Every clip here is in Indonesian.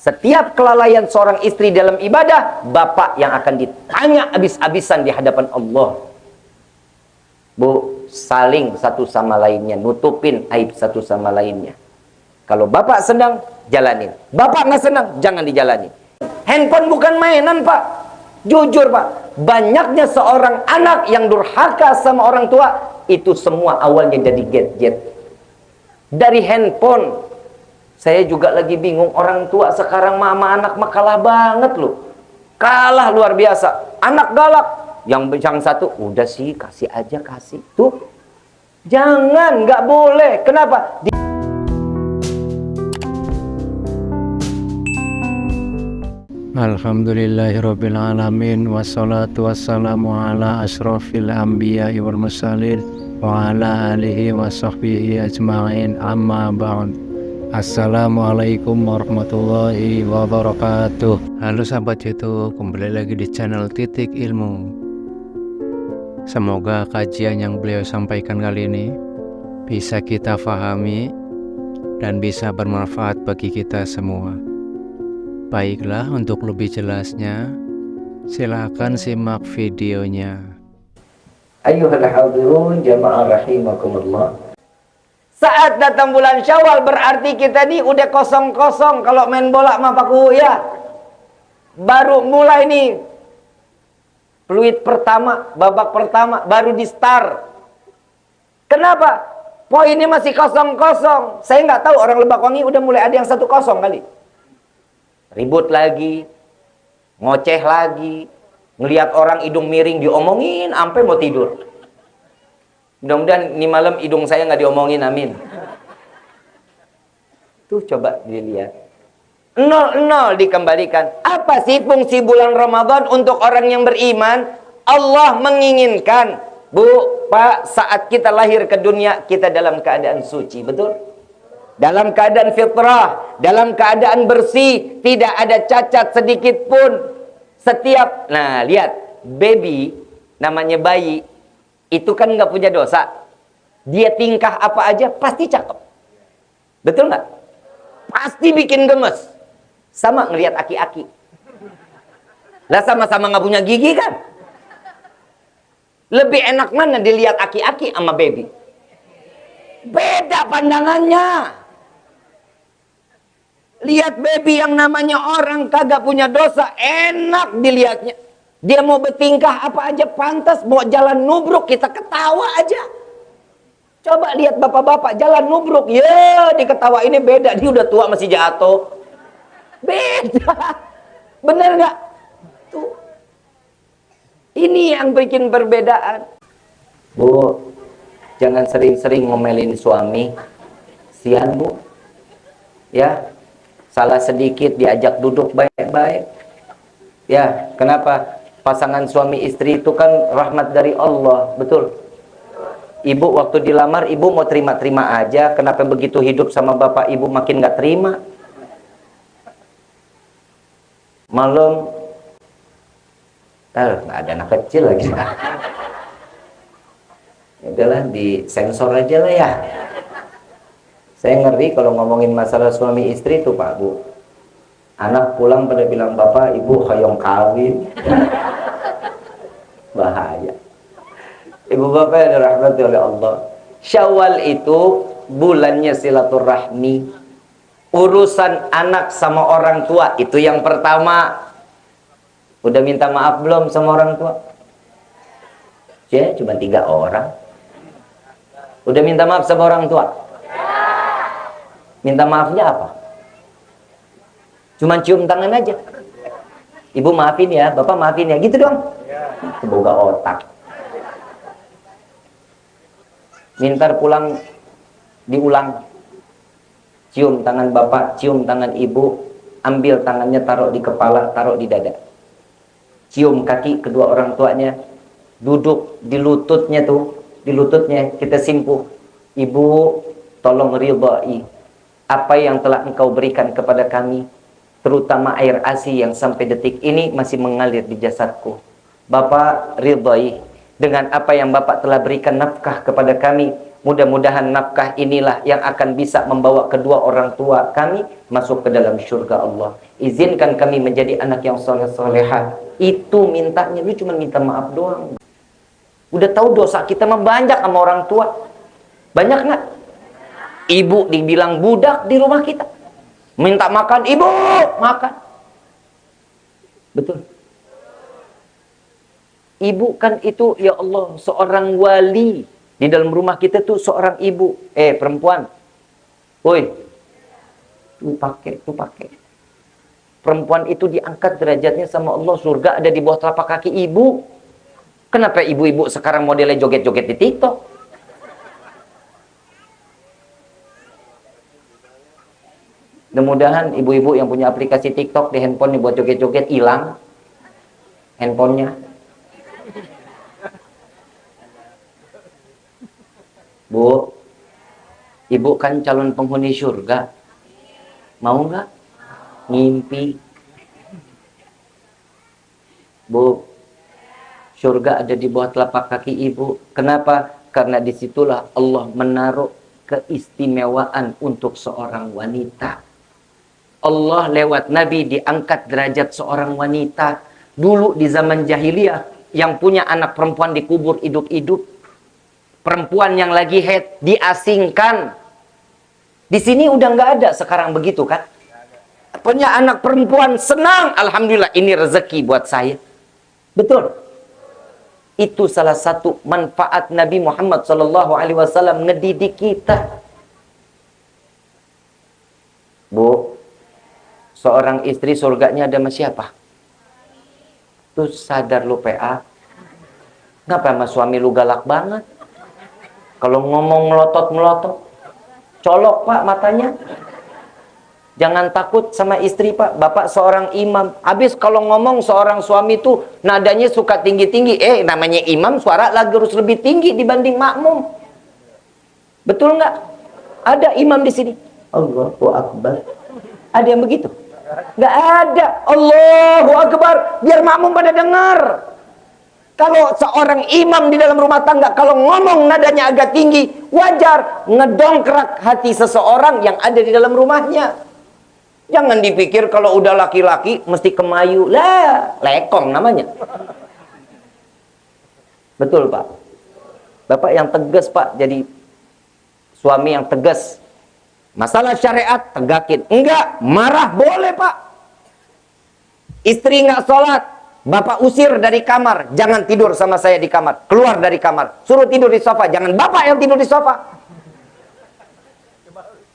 Setiap kelalaian seorang istri dalam ibadah, bapak yang akan ditanya habis-habisan di hadapan Allah. Bu, saling satu sama lainnya, nutupin aib satu sama lainnya. Kalau bapak senang, jalanin. Bapak nggak senang, jangan dijalanin. Handphone bukan mainan, Pak. Jujur, Pak. Banyaknya seorang anak yang durhaka sama orang tua, itu semua awalnya dari gadget. Dari handphone. Saya juga lagi bingung, orang tua sekarang mama anak mah kalah banget loh. Kalah luar biasa. Anak galak. Yang satu, udah sih, kasih aja, kasih. Tuh. Jangan, nggak boleh. Kenapa? Alhamdulillahirabbil alamin wassalatu wassalamu ala asyrafil anbiya'i wal mursalin wa ala alihi wa sahbihi ajma'in, amma ba'd. Assalamualaikum warahmatullahi wabarakatuh. Halo sahabat YouTube, kembali lagi di channel Titik Ilmu. Semoga kajian yang beliau sampaikan kali ini bisa kita fahami dan bisa bermanfaat bagi kita semua. Baiklah, untuk lebih jelasnya, silakan simak videonya. Ayyuhal hadirun jamaah rahimakumullah. Saat datang bulan Syawal berarti kita nih udah kosong-kosong kalau main bola mah Paku ya. Baru mulai nih. Fluid pertama, babak pertama baru di start. Kenapa? Poinnya masih kosong-kosong. Saya nggak tahu, orang Lebakwangi udah mulai ada yang 1-0 kali. Ribut lagi, ngoceh lagi, ngelihat orang hidung miring diomongin sampai mau tidur. Mudah-mudahan ini malam hidung saya nggak diomongin, amin. Tuh coba dilihat. 0-0 dikembalikan. Apa sih fungsi bulan Ramadan untuk orang yang beriman? Allah menginginkan, Bu, Pak, saat kita lahir ke dunia, kita dalam keadaan suci, betul? Dalam keadaan fitrah, dalam keadaan bersih, tidak ada cacat sedikit pun. Setiap, nah lihat, baby, namanya bayi, itu kan nggak punya dosa. Dia tingkah apa aja pasti cakep. Betul nggak? Pasti bikin gemes. Sama ngelihat aki-aki. Lah sama-sama nggak punya gigi kan? Lebih enak mana dilihat aki-aki sama baby? Beda pandangannya. Lihat baby yang namanya orang kagak punya dosa, enak dilihatnya. Dia mau bertingkah apa aja pantas, mau jalan nubruk kita ketawa aja. Coba lihat bapak-bapak jalan nubruk, ya diketawa, ini beda, dia udah tua masih jatuh. Beda. Bener nggak? Tuh. Ini yang bikin perbedaan. Bu, jangan sering-sering ngomelin suami. Sian, Bu. Ya. Salah sedikit diajak duduk baik-baik. Ya, kenapa? Pasangan suami istri itu kan rahmat dari Allah, betul? Ibu waktu dilamar, ibu mau terima-terima aja. Kenapa begitu hidup sama bapak ibu makin gak terima? Malam, nggak ada anak kecil lagi. Udahlah, disensor aja lah ya. Saya ngeri kalau ngomongin masalah suami istri tuh Pak Bu. Anak pulang pada bilang, bapak ibu hoyong kawin. Bahaya. Ibu bapak yang dirahmati oleh Allah, Syawal itu bulannya silaturahmi. Urusan anak sama orang tua itu yang pertama. Udah minta maaf belum sama orang tua? Ya, cuma 3 orang. Udah minta maaf sama orang tua? Minta maafnya apa? Cuman cium tangan aja. Ibu maafin ya, bapak maafin ya, gitu dong. Boga otak. Minta pulang diulang. Cium tangan bapak, cium tangan ibu, ambil tangannya taruh di kepala, taruh di dada. Cium kaki kedua orang tuanya, duduk di lututnya tuh, di lututnya kita simpuh. Ibu, tolong ridhai apa yang telah engkau berikan kepada kami, terutama air ASI yang sampai detik ini masih mengalir di jasadku. Bapak ridhai dengan apa yang bapak telah berikan nafkah kepada kami, Mudah-mudahan nafkah inilah yang akan bisa membawa kedua orang tua kami masuk ke dalam surga Allah. Izinkan kami menjadi anak yang soleh-soleha. Itu mintanya, lu cuma minta maaf doang. Udah tahu dosa kita mah banyak sama orang tua. Banyak nggak? Ibu dibilang budak di rumah kita. Minta makan, ibu makan. Betul. Ibu kan itu, ya Allah, seorang wali. Di dalam rumah kita tuh seorang ibu. Perempuan. Woi. Tuh pakai. Perempuan itu diangkat derajatnya sama Allah. Surga ada di bawah telapak kaki ibu. Kenapa ibu-ibu sekarang modelnya joget-joget di TikTok? Mudah-mudahan ibu-ibu yang punya aplikasi TikTok di handphone buat joget-joget hilang handphonenya. Bu, ibu kan calon penghuni surga. Mau nggak? Ngimpi. Bu, surga ada di bawah telapak kaki ibu. Kenapa? Karena disitulah Allah menaruh keistimewaan untuk seorang wanita. Allah lewat Nabi diangkat derajat seorang wanita. Dulu di zaman jahiliyah, yang punya anak perempuan dikubur hidup-hidup. Perempuan yang lagi haid diasingkan. Di sini udah nggak ada sekarang begitu kan? Punya anak perempuan senang, alhamdulillah ini rezeki buat saya. Betul. Itu salah satu manfaat Nabi Muhammad SAW ngedidik kita. Bu, seorang istri surganya ada sama siapa? Tuh sadar lu PA. Ngapa sama suami lu galak banget? Kalau ngomong melotot-melotot, colok pak matanya. Jangan takut sama istri pak. Bapak seorang imam. Habis kalau ngomong seorang suami tuh nadanya suka tinggi-tinggi. Namanya imam suara lagi harus lebih tinggi dibanding makmum. Betul nggak? Ada imam di sini. Allahu Akbar. Ada yang begitu? Nggak ada. Allahu Akbar. Biar makmum pada dengar. Kalau seorang imam di dalam rumah tangga, kalau ngomong nadanya agak tinggi, wajar ngedongkrak hati seseorang yang ada di dalam rumahnya. Jangan dipikir kalau udah laki-laki mesti kemayu. Lah, lekong namanya. Betul pak. Bapak yang tegas pak, jadi suami yang tegas. Masalah syariat tegakin. Enggak, marah boleh pak. Istri nggak sholat, bapak usir dari kamar. Jangan tidur sama saya di kamar. Keluar dari kamar. Suruh tidur di sofa. Jangan bapak yang tidur di sofa.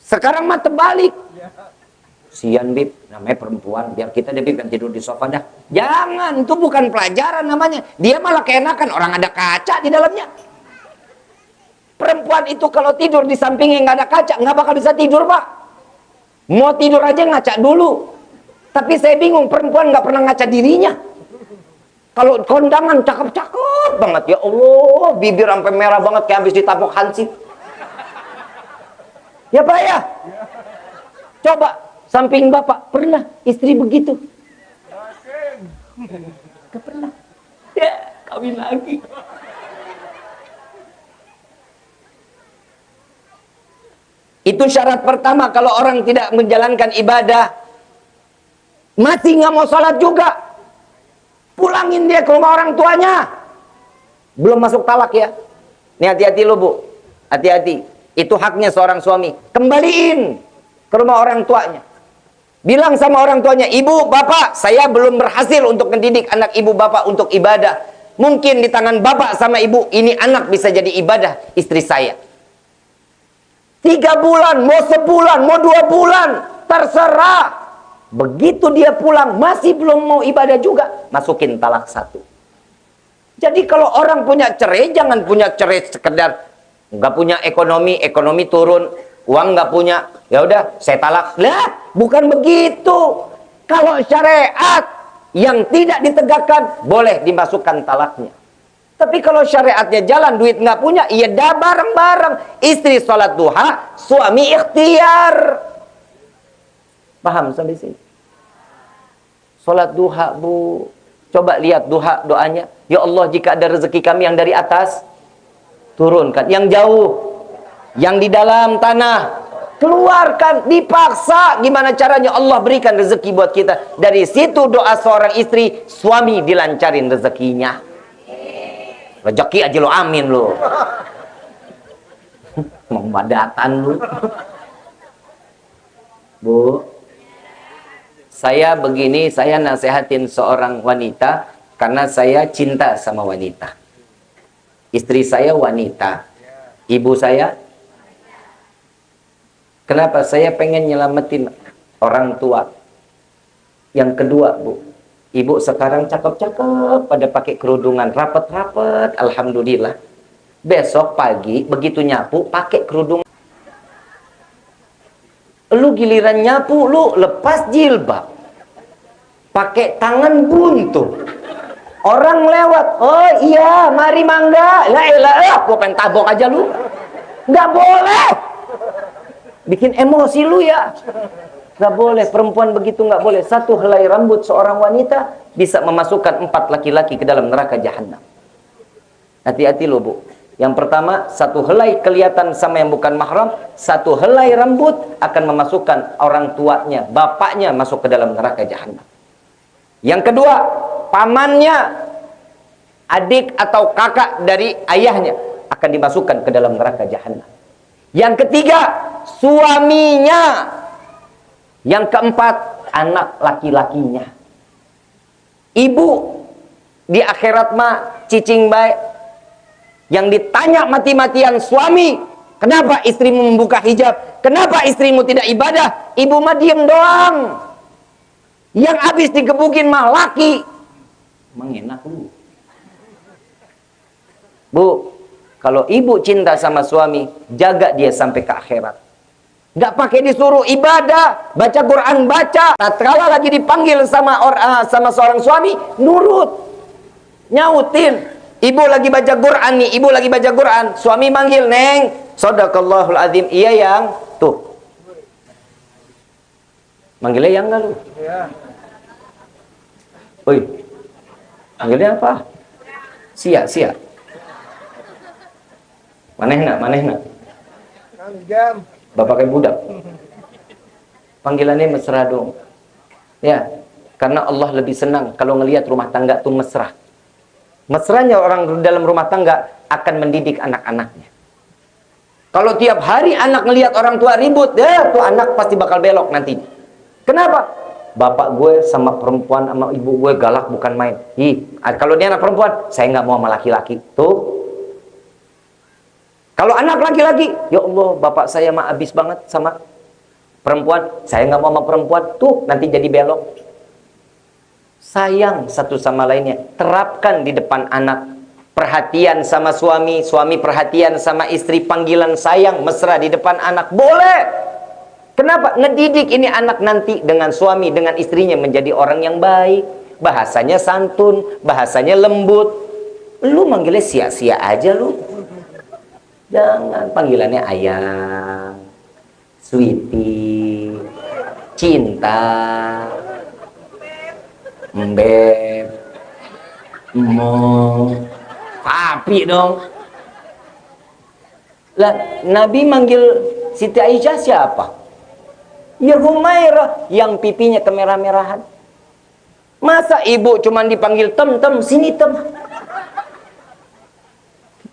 Sekarang mah terbalik. Sian bib, namanya perempuan. Biar kita deh bib yang tidur di sofa dah. Jangan, itu bukan pelajaran namanya. Dia malah keenakan. Orang ada kaca di dalamnya. Perempuan itu kalau tidur di sampingnya nggak ada kaca, nggak bakal bisa tidur pak. Mau tidur aja ngaca dulu. Tapi saya bingung, perempuan nggak pernah ngaca dirinya. Kalau kondangan cakep-cakep banget. Ya Allah, bibir sampai merah banget kayak habis ditapok hansip. Ya Pak ya? Coba, samping Bapak, pernah istri begitu? Gak pernah. Ya, kawin lagi. Itu syarat pertama kalau orang tidak menjalankan ibadah. Masih nggak mau sholat juga. Pulangin dia ke rumah orang tuanya. Belum masuk talak ya. Ini hati-hati lo bu. Hati-hati. Itu haknya seorang suami. Kembaliin ke rumah orang tuanya. Bilang sama orang tuanya, ibu, bapak, saya belum berhasil untuk mendidik anak ibu bapak untuk ibadah. Mungkin di tangan bapak sama ibu, ini anak bisa jadi ibadah istri saya. 3 bulan, mau sebulan, mau 2 bulan, terserah. Begitu dia pulang, masih belum mau ibadah juga, masukin talak 1. Jadi kalau orang punya cerai, jangan punya cerai sekedar nggak punya ekonomi turun, uang nggak punya, ya udah saya talak. Lah, bukan begitu. Kalau syariat yang tidak ditegakkan, boleh dimasukkan talaknya. Tapi kalau syariatnya jalan, duit nggak punya, iya dah bareng-bareng. Istri sholat duha, suami ikhtiar. Paham sampai sini? Sholat duha bu. Coba lihat duha doanya. Ya Allah, jika ada rezeki kami yang dari atas, turunkan. Yang jauh, Yang di dalam tanah, keluarkan, dipaksa. Gimana caranya? Allah berikan rezeki buat kita. Dari situ doa seorang istri, suami dilancarin rezekinya. Rezeki aja lo amin lo. Membadatan lu. Bu, saya begini, saya nasihatin seorang wanita karena saya cinta sama wanita. Istri saya wanita, ibu saya. Kenapa? Saya pengen nyelamatin orang tua. Yang kedua, Bu, ibu sekarang cakep-cakep, pada pakai kerudungan rapet-rapet, alhamdulillah. Besok pagi begitu nyapu pakai kerudung. Lu giliran nyapu, lu lepas jilbab, pakai tangan buntu. Orang lewat, oh iya, mari mangga. La ilaha, gua pengen tabok aja lu. Nggak boleh. Bikin emosi lu ya. Nggak boleh, perempuan begitu nggak boleh. Satu helai rambut seorang wanita bisa memasukkan 4 laki-laki ke dalam neraka jahanam. Hati-hati lo, Bu. Yang pertama, satu helai kelihatan sama yang bukan mahram, satu helai rambut akan memasukkan orang tuanya, bapaknya masuk ke dalam neraka jahanam. Yang kedua, pamannya, adik atau kakak dari ayahnya akan dimasukkan ke dalam neraka jahanam. Yang ketiga, suaminya. Yang keempat, anak laki-lakinya. Ibu di akhirat mah cicing baik. Yang ditanya mati-matian suami, kenapa istrimu membuka hijab? Kenapa istrimu tidak ibadah? Ibu mah diem doang. Yang habis digebukin mah laki. Emang enak lu. Bu, kalau ibu cinta sama suami, jaga dia sampai ke akhirat. Nggak pakai disuruh ibadah, baca Quran baca. Tatkala lagi dipanggil sama seorang suami, nurut, nyautin. Ibu lagi baca Quran nih, ibu lagi baca Quran, suami manggil, "Neng, shadaqallahul azim." Iya yang, tuh. Manggilnya yang enggak lu? Iya. Woi. Manggilnya apa? Sia. Manehna. Bapak kayak budak. Panggilannya mesra dong. Ya, karena Allah lebih senang kalau ngelihat rumah tangga tuh mesra. Mesranya orang dalam rumah tangga akan mendidik anak-anaknya. Kalau tiap hari anak ngelihat orang tua ribut, ya tuh anak pasti bakal belok nanti. Kenapa? Bapak gue sama perempuan sama ibu gue galak bukan main. Kalau dia anak perempuan, saya nggak mau sama laki-laki. Tuh. Kalau anak laki-laki, ya Allah, bapak saya mah abis banget sama perempuan. Saya nggak mau sama perempuan. Tuh, nanti jadi belok. Sayang satu sama lainnya. Terapkan di depan anak. Perhatian sama suami, suami perhatian sama istri, panggilan sayang, mesra di depan anak. Boleh. Kenapa? Ngedidik ini anak nanti dengan suami, dengan istrinya menjadi orang yang baik. Bahasanya santun, bahasanya lembut. Lu manggilnya sia-sia aja lu. Jangan panggilannya ayang, sweetie, cinta, mbeb, mo, papi dong. Lah, Nabi manggil Siti Aisyah siapa? Ya Humairah, yang pipinya kemerah-merahan. Masa ibu cuman dipanggil tem, sini tem.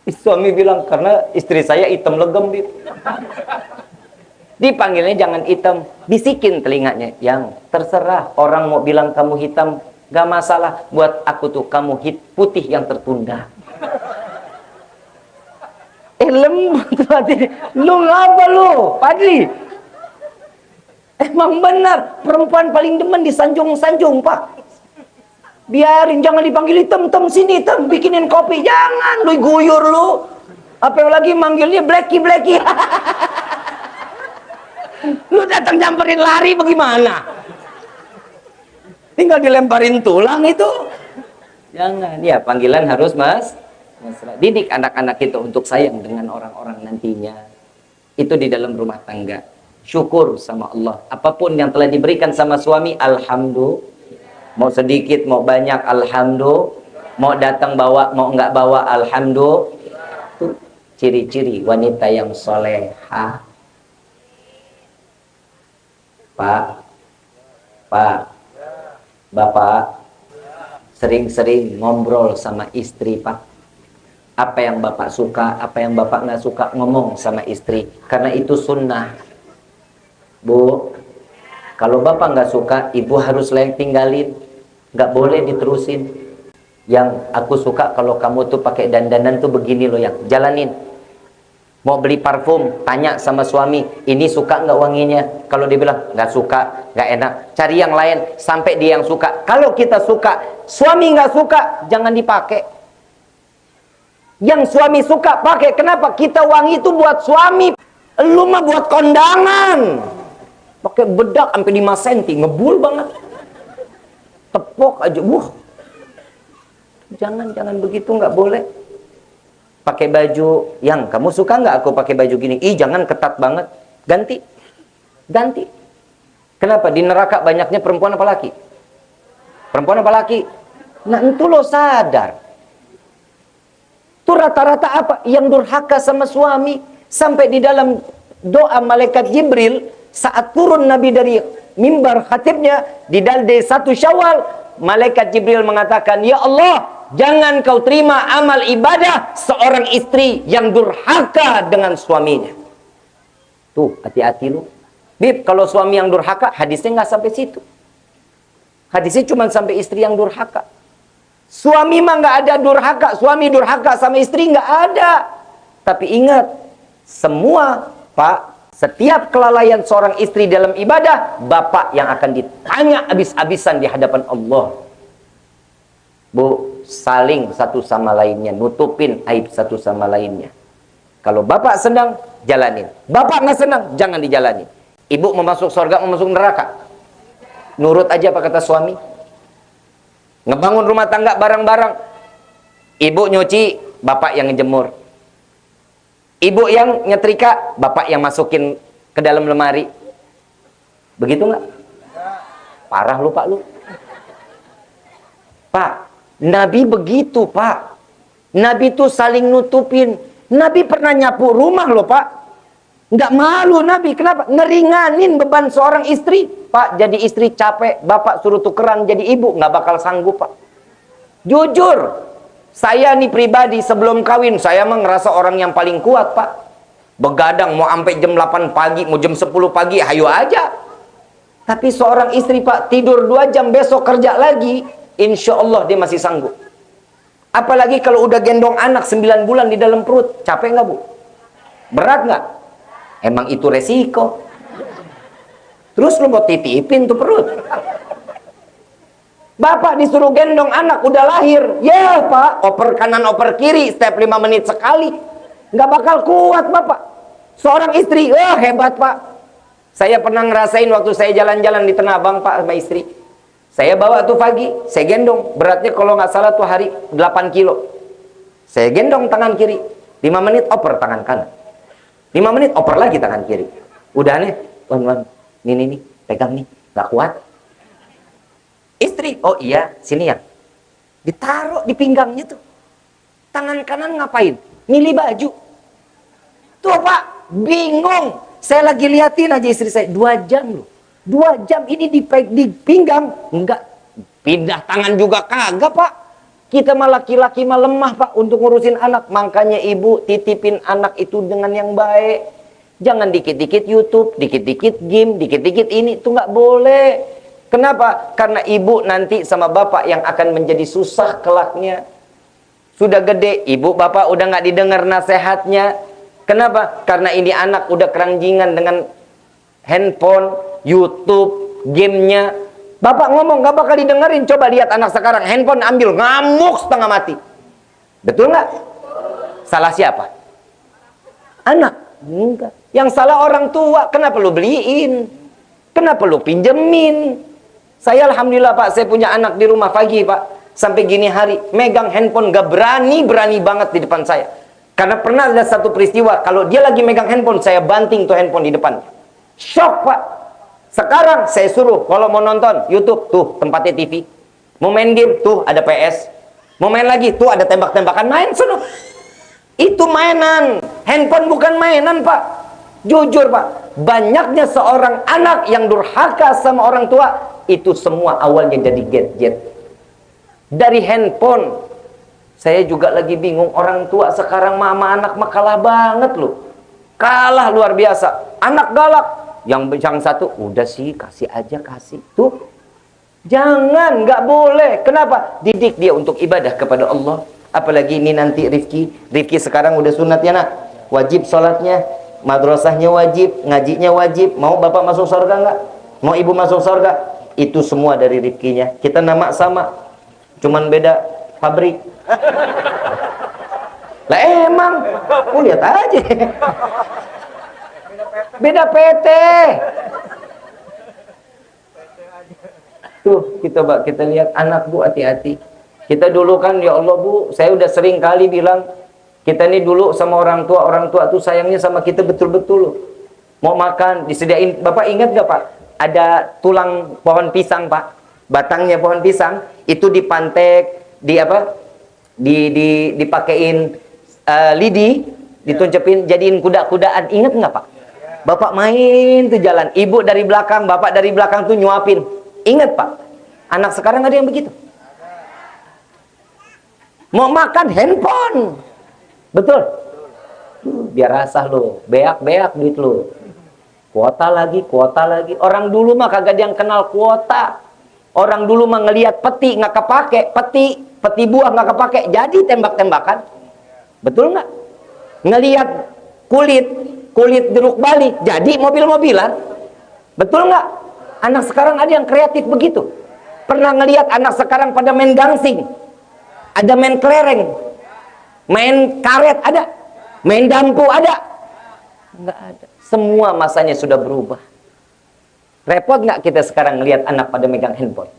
Suami bilang, karena istri saya hitam legem. Dipanggilnya jangan hitam, bisikin telinganya. Yang terserah, orang mau bilang kamu hitam, gak masalah. Buat aku tuh kamu putih yang tertunda. Lembut hati. Lu ngapa lu, Padli? Emang benar, perempuan paling demen disanjung-sanjung, Pak. Biarin, jangan dipanggil hitam, sini hitam, bikinin kopi. Jangan, lu guyur lu. Apalagi manggilnya blacky. Lu datang nyamperin lari bagaimana? Tinggal dilemparin tulang itu. Jangan, ya panggilan harus mesra. Didik anak-anak kita untuk sayang dengan orang-orang nantinya. Itu di dalam rumah tangga. Syukur sama Allah. Apapun yang telah diberikan sama suami, alhamdulillah. Mau sedikit, mau banyak, alhamdulillah. Mau datang bawa, mau nggak bawa, alhamdulillah. Tuh. ciri-ciri wanita yang solehah. Pak, Bapak sering-sering ngobrol sama istri, Pak. Apa yang Bapak suka, apa yang Bapak nggak suka, ngomong sama istri. Karena itu sunnah. Bu, kalau Bapak nggak suka, Ibu harus tinggalin. Nggak boleh diterusin. Yang aku suka kalau kamu tuh pakai dandanan tuh begini loh, yang jalanin. Mau beli parfum, tanya sama suami, ini suka nggak wanginya? Kalau dia bilang nggak suka, nggak enak, cari yang lain sampai dia yang suka. Kalau kita suka, suami nggak suka, jangan dipakai. Yang suami suka pakai. Kenapa? Kita wangi itu buat suami. Lu mah buat kondangan. Pakai bedak sampai 5 cm, ngebul banget. Tepok aja, Jangan begitu, nggak boleh. Pakai baju yang kamu suka nggak aku pakai baju gini? Ih, jangan ketat banget. Ganti. Kenapa? Di neraka banyaknya perempuan apa laki? Perempuan apa laki? Nah, itu lo sadar. Itu rata-rata apa? Yang durhaka sama suami. Sampai di dalam doa malaikat Jibril, saat turun Nabi dari mimbar khatibnya, di dalde 1 Syawal, malaikat Jibril mengatakan, ya Allah, jangan kau terima amal ibadah seorang istri yang durhaka dengan suaminya. Tuh, hati-hati lu. Bib, kalau suami yang durhaka, hadisnya nggak sampai situ. Hadisnya cuma sampai istri yang durhaka. Suami mah nggak ada durhaka. Suami durhaka sama istri nggak ada. Tapi ingat, semua, Pak, setiap kelalaian seorang istri dalam ibadah, bapak yang akan ditanya habis-habisan di hadapan Allah. Bu, saling satu sama lainnya, nutupin aib satu sama lainnya. Kalau bapak senang, jalanin. Bapak nggak senang, jangan dijalanin. Ibu mau masuk surga, mau masuk neraka, nurut aja apa kata suami. Ngebangun rumah tangga bareng-bareng, ibu nyuci, bapak yang ngejemur. Ibu yang nyetrika, bapak yang masukin ke dalam lemari. Begitu nggak? Parah lu, Pak, lu. Pak, Nabi begitu, Pak. Nabi tuh saling nutupin. Nabi pernah nyapu rumah loh, Pak. Nggak malu Nabi. Kenapa? Ngeringanin beban seorang istri. Pak, jadi istri capek, bapak suruh tukeran jadi ibu, nggak bakal sanggup, Pak. Jujur, saya nih pribadi sebelum kawin, saya mah ngerasa orang yang paling kuat, Pak. Begadang mau sampai jam 8 pagi, mau jam 10 pagi, hayo aja. Tapi seorang istri, Pak, tidur 2 jam, besok kerja lagi, insya Allah dia masih sanggup. Apalagi kalau udah gendong anak 9 bulan di dalam perut, capek nggak, Bu? Berat nggak? Emang itu resiko. Terus lu mau titipin tuh perut. Bapak disuruh gendong anak udah lahir, ya Pak, oper kanan oper kiri setiap 5 menit sekali, nggak bakal kuat Bapak. Seorang istri, wah hebat Pak. Saya pernah ngerasain waktu saya jalan-jalan di Tanah Abang, Pak, sama istri. Saya bawa tuh pagi, saya gendong, beratnya kalau nggak salah tuh hari 8 kilo. Saya gendong tangan kiri, 5 menit oper tangan kanan, 5 menit oper lagi tangan kiri. Udah nih, wan, nih, pegang nih, nggak kuat. Istri, oh iya, sini ya. Ditaruh di pinggangnya tuh. Tangan kanan ngapain? Milih baju. Tuh Pak, bingung. Saya lagi liatin aja istri saya, 2 jam loh. 2 jam ini di pinggang. Enggak, pindah tangan juga kagak Pak. Kita mah laki-laki mah lemah Pak untuk ngurusin anak. Makanya ibu titipin anak itu dengan yang baik. Jangan dikit-dikit YouTube, dikit-dikit game, dikit-dikit ini. Itu nggak boleh. Kenapa? Karena ibu nanti sama bapak yang akan menjadi susah kelaknya. Sudah gede, ibu bapak udah nggak didengar nasihatnya. Kenapa? Karena ini anak udah keranggingan dengan handphone, YouTube, gamenya. Bapak ngomong nggak bakal didengerin. Coba lihat anak sekarang, handphone ambil, ngamuk setengah mati. Betul nggak? Salah siapa? Anak. Enggak. Yang salah orang tua. Kenapa lu beliin? Kenapa lu pinjemin? Saya alhamdulillah Pak, saya punya anak di rumah pagi Pak, sampai gini hari megang handphone gak berani banget di depan saya. Karena pernah ada satu peristiwa, kalau dia lagi megang handphone, saya banting tuh handphone di depan. Shock Pak. Sekarang saya suruh kalau mau nonton YouTube, tuh tempatnya TV. Mau main game, tuh ada PS. Mau main lagi, tuh ada tembak-tembakan, main suruh. Itu mainan. Handphone bukan mainan, Pak. Jujur, Pak. Banyaknya seorang anak yang durhaka sama orang tua, itu semua awalnya jadi gadget. Dari handphone. Saya juga lagi bingung, orang tua sekarang mama anak mah kalah banget loh. Kalah luar biasa. Anak galak. Yang satu, udah sih, kasih aja, kasih. Tuh. Jangan, nggak boleh. Kenapa? Didik dia untuk ibadah kepada Allah. Apalagi ini nanti Rifki sekarang udah sunat ya nak. Wajib sholatnya, madrasahnya wajib, ngajinya wajib. Mau bapak masuk surga nggak? Mau ibu masuk surga? Itu semua dari Rifkinya. Kita nama sama, cuman beda pabrik. Lah emang, lihat aja. Beda PT. Tuh, kita lihat anak Bu, hati-hati. Kita dulu kan, ya Allah Bu, saya udah sering kali bilang, kita ini dulu sama orang tua tuh sayangnya sama kita betul-betul loh. Mau makan, disediain, Bapak ingat gak Pak? Ada tulang pohon pisang Pak, batangnya pohon pisang, itu dipantek, dipakein lidi, dituncepin, jadiin kuda-kudaan, ingat nggak Pak? Bapak main tuh jalan, ibu dari belakang, bapak dari belakang tuh nyuapin. Ingat Pak? Anak sekarang ada yang begitu. Mau makan handphone. Betul? Biar rasah lo, beak-beak duit lo. Kuota lagi. Orang dulu mah kagak ada yang kenal kuota. Orang dulu mah ngelihat peti nggak kepake, peti buah nggak kepake, jadi tembak-tembakan. Betul nggak? Ngelihat kulit jeruk Bali, jadi mobil-mobilan. Betul nggak? Anak sekarang ada yang kreatif begitu. Pernah ngelihat anak sekarang pada main gangsing, ada main kelereng, main karet ada, main dampu ada? Nggak ada. Semua masanya sudah berubah. Repot nggak kita sekarang ngelihat anak pada megang handphone?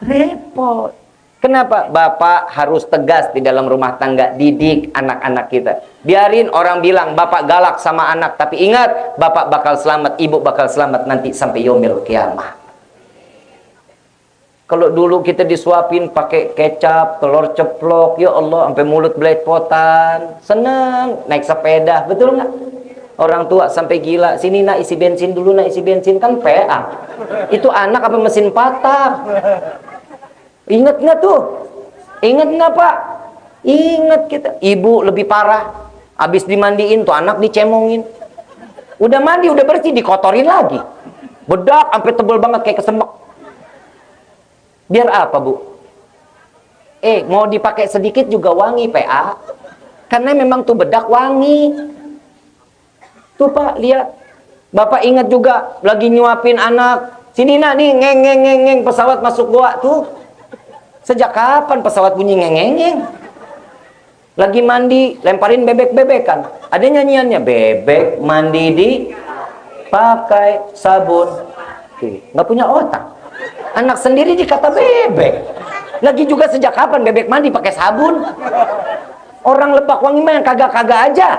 Repot. Kenapa? Bapak harus tegas di dalam rumah tangga, didik anak-anak kita. Biarin orang bilang bapak galak sama anak, tapi ingat, bapak bakal selamat, ibu bakal selamat nanti sampai yaumil kiamah. Kalau dulu kita disuapin pakai kecap, telur ceplok, ya Allah, sampai mulut belepotan, seneng, naik sepeda, betul nggak? Orang tua sampai gila, sini nak isi bensin dulu, nak isi bensin, kan PA. Itu anak apa mesin patah? Ingat nggak tuh? Ingat nggak Pak? Ingat kita. Ibu lebih parah. Habis dimandiin tuh anak dicemongin. Udah mandi, udah bersih, dikotorin lagi. Bedak sampai tebel banget kayak kesemek. Biar apa Bu? Mau dipakai sedikit juga wangi PA. Karena memang tuh bedak wangi. Tuh Pak, lihat. Bapak ingat juga lagi nyuapin anak. Sini nak nih, ngeng pesawat masuk gua tuh. Sejak kapan pesawat bunyi ngeng-ngeng? Lagi mandi, lemparin bebek-bebekan. Ada nyanyiannya, bebek mandi di pakai sabun. Nggak punya otak. Anak sendiri dikata bebek. Lagi juga sejak kapan bebek mandi pakai sabun? Orang Lebak Wangi mah yang kagak-kagak aja.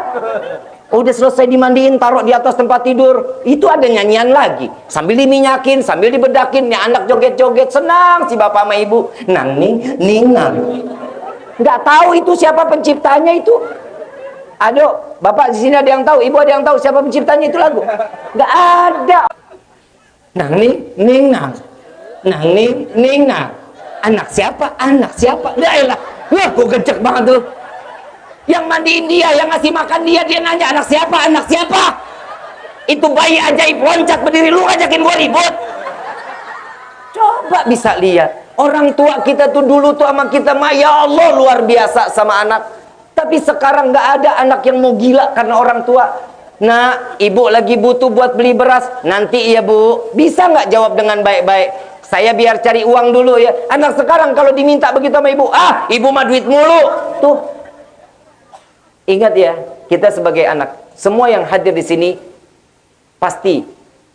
Udah selesai dimandiin, taruh di atas tempat tidur, itu ada nyanyian lagi. Sambil diminyakin, sambil dibedakin, nih anak joget-joget, senang si bapak sama ibu. Nang ning nang. Nggak tahu itu siapa penciptanya itu. Aduh, bapak di sini ada yang tahu, ibu ada yang tahu siapa penciptanya itu lagu? Nggak ada. Nang ning nang. Nang ning nang. Anak siapa? Anak siapa? Yaelah. Wah, kok gecek banget tuh. Yang mandiin dia, yang ngasih makan dia nanya anak siapa, anak siapa? Itu bayi ajaib loncat berdiri, lu ajakin gua ribut. Coba bisa lihat, orang tua kita tuh dulu tuh sama kita mah ya Allah luar biasa sama anak. Tapi sekarang nggak ada anak yang mau gila karena orang tua. Nah, ibu lagi butuh buat beli beras, nanti ya Bu, bisa nggak jawab dengan baik-baik? Saya biar cari uang dulu ya. Anak sekarang kalau diminta begitu sama ibu, ibu mah duit mulu. Tuh. Ingat ya, kita sebagai anak, semua yang hadir di sini pasti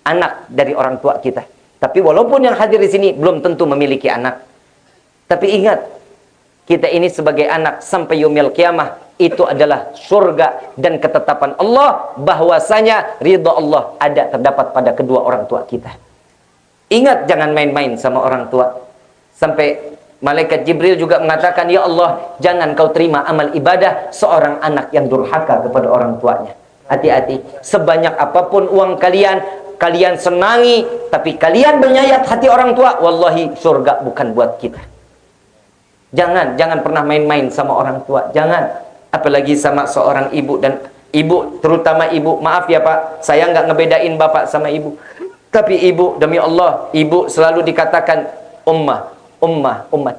anak dari orang tua kita. Tapi walaupun yang hadir di sini belum tentu memiliki anak. Tapi ingat, kita ini sebagai anak sampai yaumil kiamah itu adalah surga dan ketetapan Allah bahwasanya ridha Allah ada terdapat pada kedua orang tua kita. Ingat, jangan main-main sama orang tua. Sampai Malaikat Jibril juga mengatakan, ya Allah, jangan kau terima amal ibadah seorang anak yang durhaka kepada orang tuanya. Hati-hati, sebanyak apapun uang kalian, kalian senangi, tapi kalian menyayat hati orang tua, wallahi surga bukan buat kita. Jangan pernah main-main sama orang tua, jangan. Apalagi sama seorang ibu dan ibu, terutama ibu. Maaf ya Pak, saya nggak ngebedain bapak sama ibu. Tapi ibu, demi Allah, ibu selalu dikatakan ummah.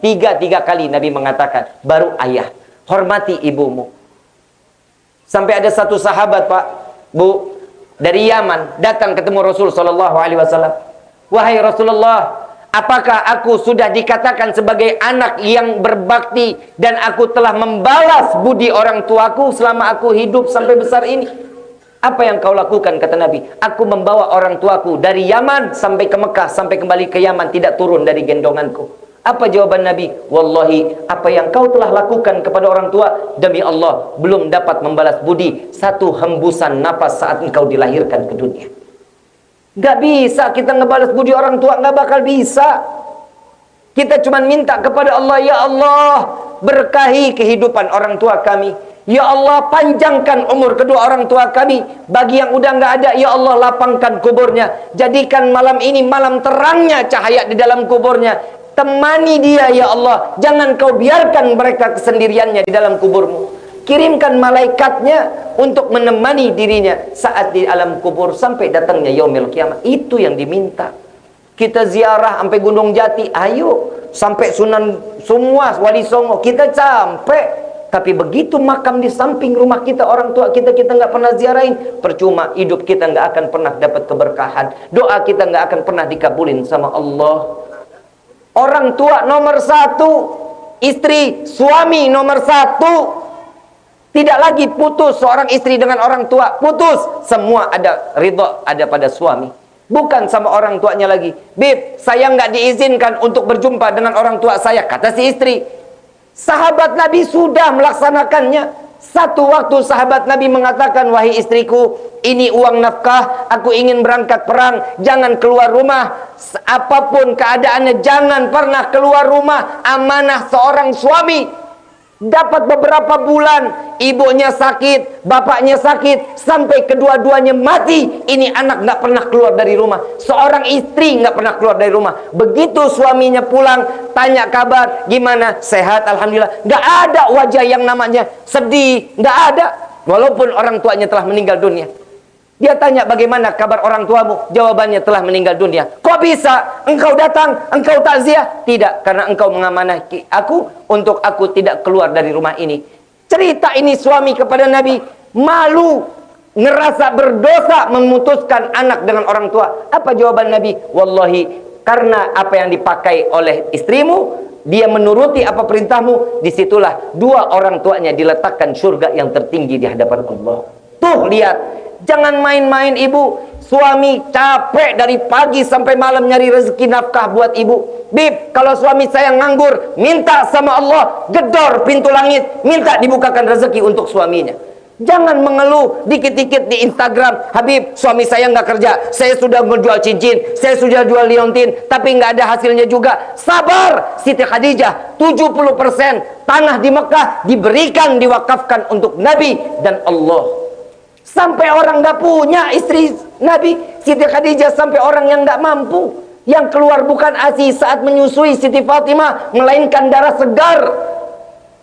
Tiga kali Nabi mengatakan, baru ayah. Hormati ibumu. Sampai ada satu sahabat Pak, Bu, dari Yaman datang ketemu Rasul Sallallahu Alaihi Wasallam. Wahai Rasulullah, apakah aku sudah dikatakan sebagai anak yang berbakti dan aku telah membalas budi orang tuaku selama aku hidup sampai besar ini? Apa yang kau lakukan? Kata Nabi, aku membawa orang tuaku dari Yaman sampai ke Mekah, sampai kembali ke Yaman, tidak turun dari gendonganku. Apa jawaban Nabi? Wallahi, apa yang kau telah lakukan kepada orang tua, demi Allah, belum dapat membalas budi satu hembusan nafas saat engkau dilahirkan ke dunia. Gak bisa kita ngebalas budi orang tua, gak bakal bisa. Kita cuma minta kepada Allah, ya Allah, berkahi kehidupan orang tua kami. Ya Allah, panjangkan umur kedua orang tua kami. Bagi yang udah nggak ada, ya Allah, lapangkan kuburnya. Jadikan malam ini malam terangnya cahaya di dalam kuburnya. Temani dia, ya Allah. Jangan kau biarkan mereka kesendiriannya di dalam kuburmu. Kirimkan malaikatnya untuk menemani dirinya saat di alam kubur sampai datangnya yaumil kiamat. Itu yang diminta. Kita ziarah sampai Gunung Jati, ayo. Sampai Sunan semua, Wali Songo, kita sampai. Tapi begitu makam di samping rumah kita, orang tua kita nggak pernah ziarahin, percuma, hidup kita nggak akan pernah dapat keberkahan, doa kita nggak akan pernah dikabulin sama Allah. Orang tua nomor satu, istri, suami nomor satu. Tidak lagi putus seorang istri dengan orang tua, putus. Semua ada ridho, ada pada suami. Bukan sama orang tuanya lagi. Bib, saya nggak diizinkan untuk berjumpa dengan orang tua saya, kata si istri. Sahabat Nabi sudah melaksanakannya. Satu waktu sahabat Nabi mengatakan, wahai istriku, ini uang nafkah, aku ingin berangkat perang, jangan keluar rumah. Apapun keadaannya, jangan pernah keluar rumah. Amanah seorang suami. Dapat beberapa bulan, ibunya sakit, bapaknya sakit, sampai kedua-duanya mati. Ini anak nggak pernah keluar dari rumah. Seorang istri nggak pernah keluar dari rumah. Begitu suaminya pulang, tanya kabar, gimana? Sehat, alhamdulillah. Nggak ada wajah yang namanya sedih, nggak ada. Walaupun orang tuanya telah meninggal dunia. Dia tanya, bagaimana kabar orang tuamu? Jawabannya, telah meninggal dunia. Kok bisa? Engkau datang, engkau takziah? Tidak, karena engkau mengamanah aku untuk aku tidak keluar dari rumah ini. Cerita ini suami kepada Nabi, malu, ngerasa berdosa memutuskan anak dengan orang tua. Apa jawaban Nabi? Wallahi, karena apa yang dipakai oleh istrimu, dia menuruti apa perintahmu, disitulah dua orang tuanya diletakkan surga yang tertinggi di hadapan Allah. Tuh, lihat. Jangan main-main ibu. Suami capek dari pagi sampai malam nyari rezeki nafkah buat ibu. Bib, kalau suami saya nganggur, minta sama Allah, gedor pintu langit, minta dibukakan rezeki untuk suaminya. Jangan mengeluh dikit-dikit di Instagram, Habib, suami saya nggak kerja, saya sudah menjual cincin, saya sudah jual liontin, tapi nggak ada hasilnya juga. Sabar, Siti Khadijah, 70% tanah di Mekah diberikan, diwakafkan untuk Nabi dan Allah. Sampai orang nggak punya istri Nabi, Siti Khadijah, sampai orang yang nggak mampu, yang keluar bukan ASI saat menyusui Siti Fatimah, melainkan darah segar.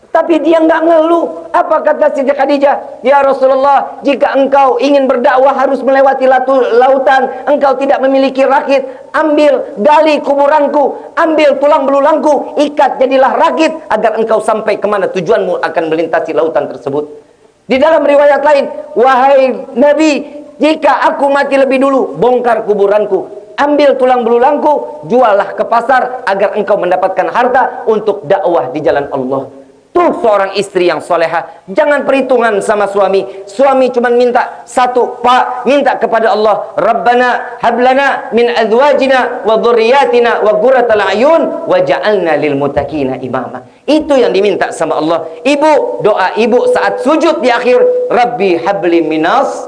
Tapi dia nggak ngeluh. Apa kata Siti Khadijah? Ya Rasulullah, jika engkau ingin berdakwah harus melewati lautan, engkau tidak memiliki rakit, ambil gali kuburanku, ambil tulang belulangku, ikat jadilah rakit, agar engkau sampai kemana tujuanmu akan melintasi lautan tersebut. Di dalam riwayat lain, wahai Nabi, jika aku mati lebih dulu, bongkar kuburanku, ambil tulang belulangku, jualah ke pasar agar engkau mendapatkan harta untuk dakwah di jalan Allah. Tuh seorang istri yang soleha. Jangan perhitungan sama suami. Suami cuma minta satu, Pak, minta kepada Allah, Rabbana hablana min azwajina wa dhurriyyatina wa qurratal a'yun waj'alna lil muttaqina imama. Itu yang diminta sama Allah. Ibu, doa ibu saat sujud di akhir, Rabbi habli minas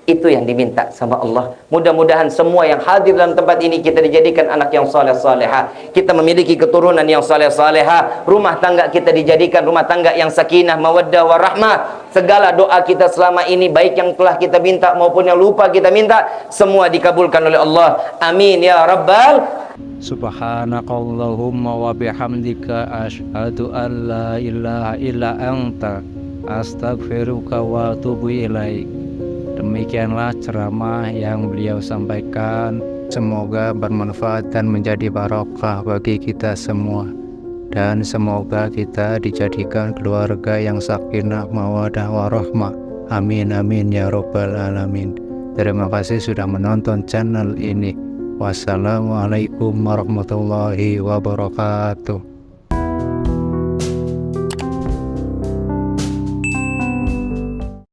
Itu yang diminta sama Allah. Mudah-mudahan semua yang hadir dalam tempat ini kita dijadikan anak yang saleh salehah. Kita memiliki keturunan yang saleh salehah. Rumah tangga kita dijadikan rumah tangga yang sakinah, mawaddah, warahmah. Segala doa kita selama ini, baik yang telah kita minta maupun yang lupa kita minta, semua dikabulkan oleh Allah. Amin ya rabbal. Subhanakallahumma wa bihamdika asyhadu an la ilaha illa anta astaghfiruka wa atubu ilaik. Demikianlah ceramah yang beliau sampaikan. Semoga bermanfaat dan menjadi barokah bagi kita semua. Dan semoga kita dijadikan keluarga yang sakinah, mawaddah, warahmah. Amin amin ya rabbal alamin. Terima kasih sudah menonton channel ini. Wassalamualaikum warahmatullahi wabarakatuh.